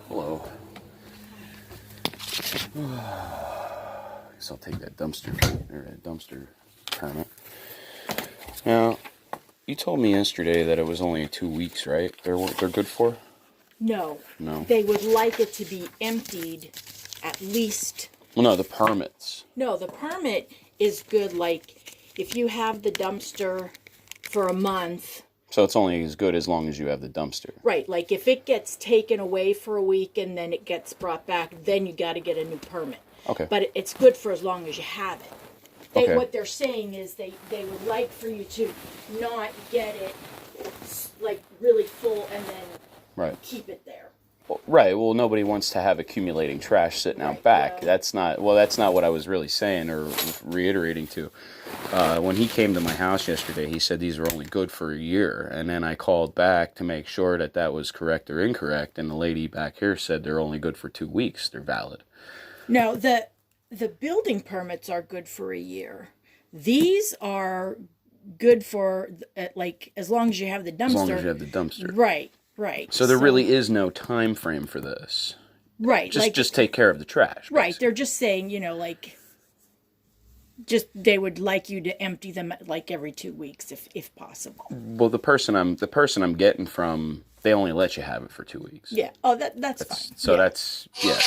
Hello. Guess I'll take that dumpster permit. Now, you told me yesterday that it was only 2 weeks, right? They're good for? No. No. They would like it to be emptied at least. Well, no, the permits. No, the permit is good, like, if you have the dumpster for a month. So it's only as good as long as you have the dumpster. Right, like if it gets taken away for a week and then it gets brought back, then you got to get a new permit. Okay. But it's good for as long as you have it. Okay. What they're saying is they would like for you to not get it like really full and then keep it there. Well, right. Well, nobody wants to have accumulating trash sitting out back. Yeah. That's not what I was really saying or reiterating to. When he came to my house yesterday, he said these were only good for a year. And then I called back to make sure that was correct or incorrect. And the lady back here said they're only good for 2 weeks. They're valid. No, the building permits are good for a year. These are good for, like, as long as you have the dumpster. As long as you have the dumpster. Right, right. So there really is no time frame for this. Right. Just take care of the trash. Right. Basically. They're just saying, like, they would like you to empty them like every 2 weeks if possible. Well, the person I'm getting from, they only let you have it for 2 weeks. Yeah. Oh, that's fine. So that's yeah.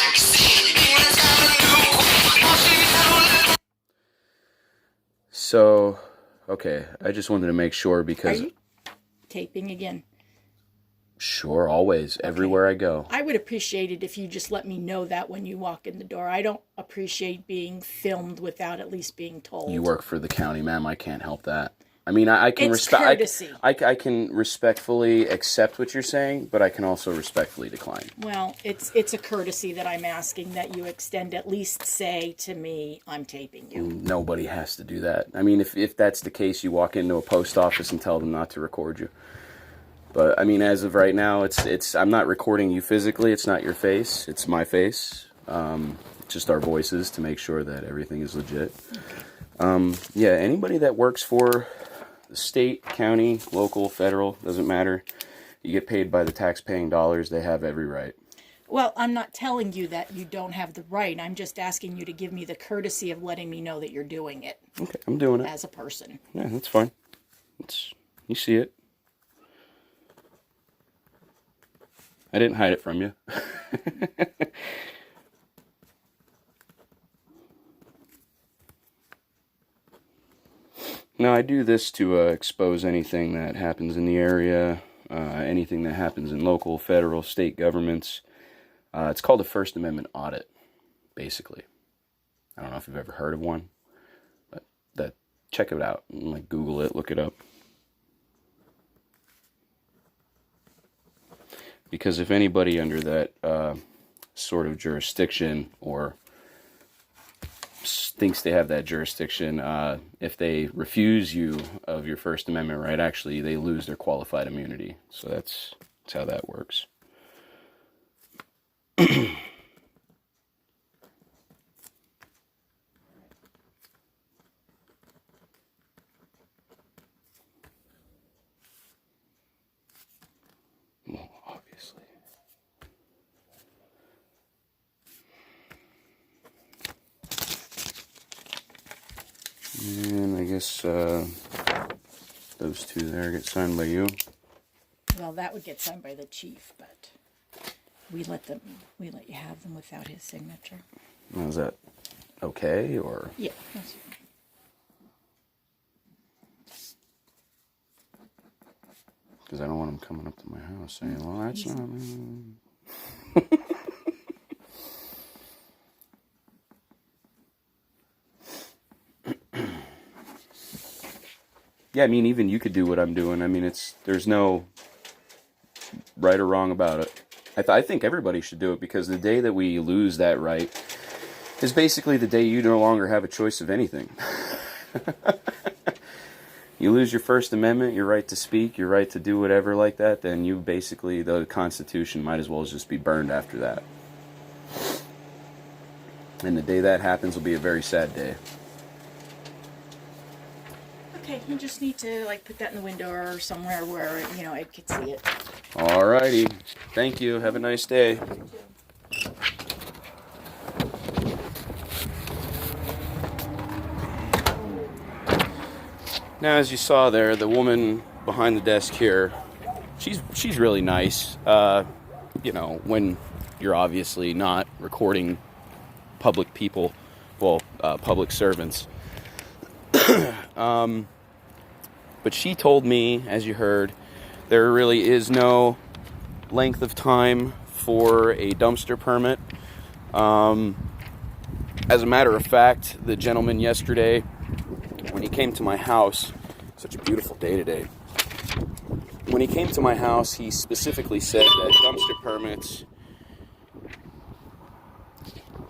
So, okay, I just wanted to make sure because... Are you taping again? Sure, always, everywhere I go. I would appreciate it if you just let me know that when you walk in the door. I don't appreciate being filmed without at least being told. You work for the county, ma'am. I can't help that. I mean, I can respect. Courtesy. I can respectfully accept what you're saying, but I can also respectfully decline. Well, it's a courtesy that I'm asking that you extend. At least say to me, I'm taping you. Nobody has to do that. I mean, if that's the case, you walk into a post office and tell them not to record you. But I mean, as of right now, it's I'm not recording you physically. It's not your face. It's my face. Just our voices to make sure that everything is legit. Yeah, anybody that works for the state, county, local, federal, doesn't matter. You get paid by the tax-paying dollars. They have every right. Well, I'm not telling you that you don't have the right. I'm just asking you to give me the courtesy of letting me know that you're doing it. Okay, I'm doing it. As a person. Yeah, that's fine. You see it. I didn't hide it from you. No, I do this to expose anything that happens in the area, anything that happens in local, federal, state governments. It's called a First Amendment audit, basically. I don't know if you've ever heard of one, but check it out. Like, Google it, look it up. Because if anybody under that sort of jurisdiction or thinks they have that jurisdiction, if they refuse you of your First Amendment right, actually they lose their qualified immunity. So that's how that works. Well, obviously. And I guess those two there get signed by you. Well, that would get signed by the chief, but we let you have them without his signature. Well, is that okay, or? Yeah. That's okay. Because I don't want him coming up to my house saying, well, that's not... Yeah, I mean, even you could do what I'm doing. I mean, there's no right or wrong about it. I think everybody should do it, because the day that we lose that right is basically the day you no longer have a choice of anything. You lose your First Amendment, your right to speak, your right to do whatever like that, then you basically, the Constitution might as well just be burned after that. And the day that happens will be a very sad day. Okay, you just need to like put that in the window or somewhere where, you know, Ed could see it. Alrighty. Thank you. Have a nice day. Now, as you saw there, the woman behind the desk here, she's really nice. You know, when you're obviously not recording public people, well, public servants. But she told me, as you heard, there really is no length of time for a dumpster permit. As a matter of fact, the gentleman yesterday, when he came to my house, such a beautiful day today, when he came to my house, he specifically said that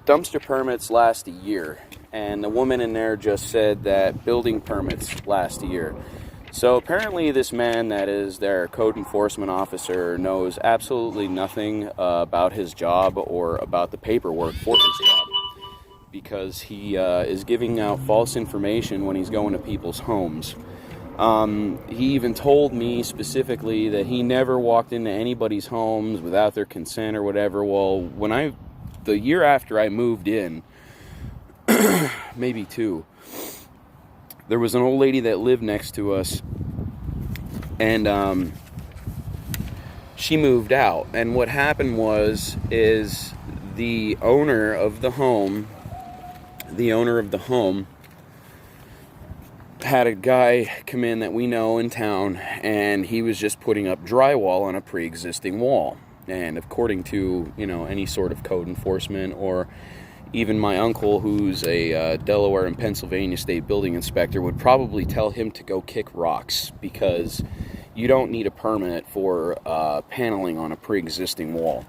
dumpster permits last a year. And the woman in there just said that building permits last a year. So apparently this man that is their code enforcement officer knows absolutely nothing about his job or about the paperwork for his job, because he is giving out false information when he's going to people's homes. He even told me specifically that he never walked into anybody's homes without their consent or whatever. Well, the year after I moved in, maybe two, there was an old lady that lived next to us, and she moved out. And what happened is the owner of the home had a guy come in that we know in town, and he was just putting up drywall on a pre-existing wall. And according to, you know, any sort of code enforcement, or even my uncle, who's a Delaware and Pennsylvania state building inspector, would probably tell him to go kick rocks, because you don't need a permit for paneling on a pre-existing wall.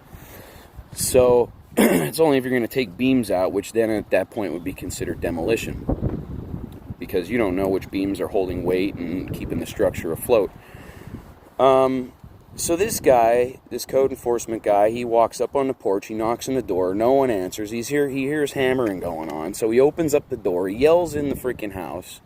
So it's only if you're going to take beams out, which then at that point would be considered demolition, because you don't know which beams are holding weight and keeping the structure afloat. So this guy, this code enforcement guy, he walks up on the porch, he knocks on the door, no one answers. He hears hammering going on, so he opens up the door, he yells in the freaking house.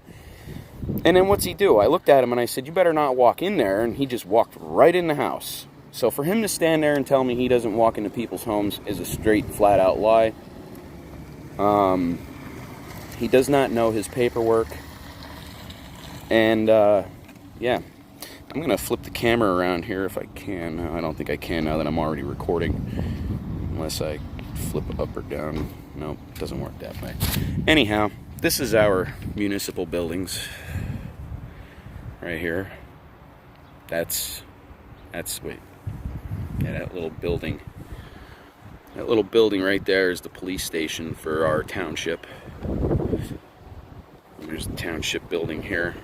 And then what's he do? I looked at him and I said, "You better not walk in there," and he just walked right in the house. So for him to stand there and tell me he doesn't walk into people's homes is a straight, flat-out lie. He does not know his paperwork. And, yeah. I'm going to flip the camera around here if I can. I don't think I can now that I'm already recording. Unless I flip up or down. Nope, it doesn't work that way. Anyhow, this is our municipal buildings. Right here. Wait. Yeah, that little building. That little building right there is the police station for our township. There's the township building here.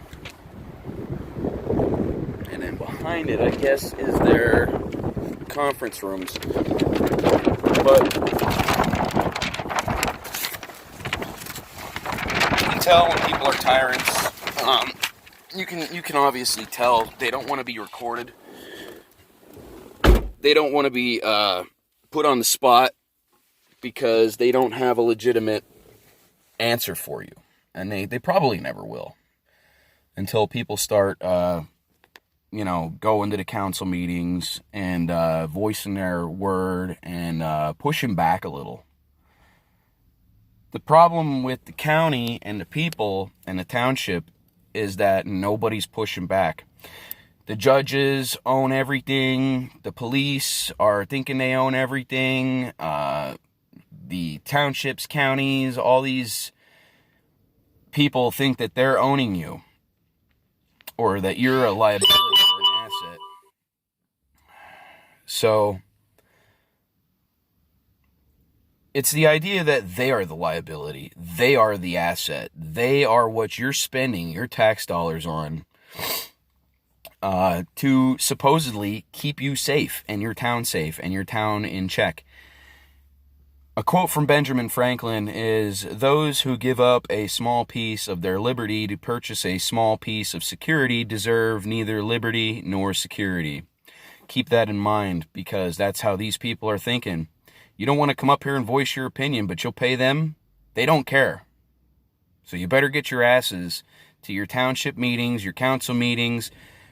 And then behind it, I guess, is their conference rooms. But you can tell when people are tyrants. You can obviously tell they don't want to be recorded. They don't want to be put on the spot because they don't have a legitimate answer for you. And they probably never will. Until people start, going to the council meetings and voicing their word and pushing back a little. The problem with the county and the people and the township is that nobody's pushing back. The judges own everything. The police are thinking they own everything. The townships, counties, all these people think that they're owning you, or that you're a liability or an asset. So it's the idea that they are the liability, they are the asset, they are what you're spending your tax dollars on to supposedly keep you safe and your town safe and your town in check. A quote from Benjamin Franklin is, "Those who give up a small piece of their liberty to purchase a small piece of security deserve neither liberty nor security." Keep that in mind, because that's how these people are thinking. You don't want to come up here and voice your opinion, but you'll pay them. They don't care. So you better get your asses to your township meetings, your council meetings,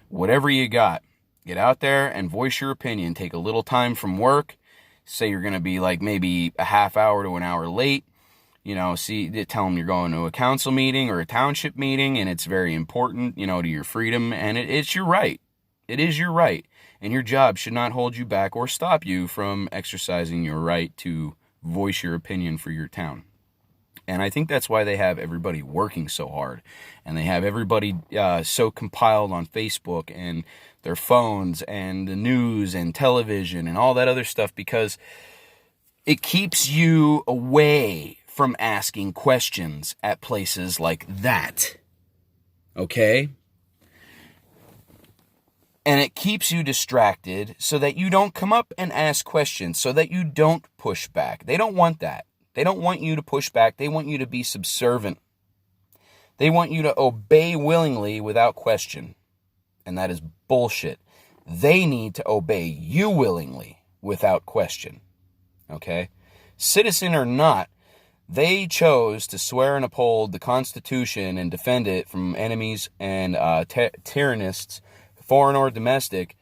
whatever you got. Get out there and voice your opinion. Take a little time from work. Say you're going to be like maybe a half hour to an hour late. You know, tell them you're going to a council meeting or a township meeting and it's very important, you know, to your freedom. And it's your right. It is your right. And your job should not hold you back or stop you from exercising your right to voice your opinion for your town. And I think that's why they have everybody working so hard. And they have everybody so compiled on Facebook and their phones and the news and television and all that other stuff, because it keeps you away from asking questions at places like that. Okay? And it keeps you distracted so that you don't come up and ask questions, so that you don't push back. They don't want that. They don't want you to push back. They want you to be subservient. They want you to obey willingly without question. And that is bullshit. They need to obey you willingly without question. Okay? Citizen or not, they chose to swear and uphold the Constitution and defend it from enemies and tyrannists, foreign or domestic.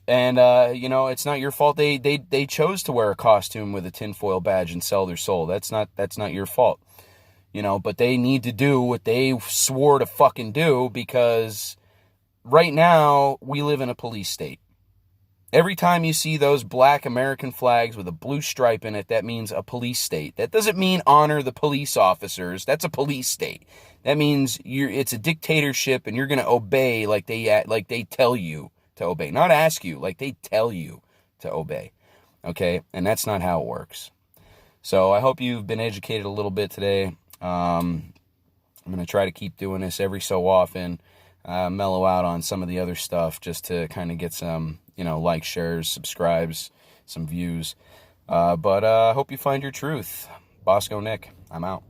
And, you know, it's not your fault. They chose to wear a costume with a tinfoil badge and sell their soul. That's not your fault. You know, but they need to do what they swore to fucking do, because right now we live in a police state. Every time you see those black American flags with a blue stripe in it, that means a police state. That doesn't mean honor the police officers. That's a police state. That means it's a dictatorship and you're going to obey like they tell you to obey. Not ask you, like they tell you to obey. Okay? And that's not how it works. So I hope you've been educated a little bit today. I'm going to try to keep doing this every so often. Mellow out on some of the other stuff just to kind of get some, you know, likes, shares, subscribes, some views. But I hope you find your truth. Bosco Nick, I'm out.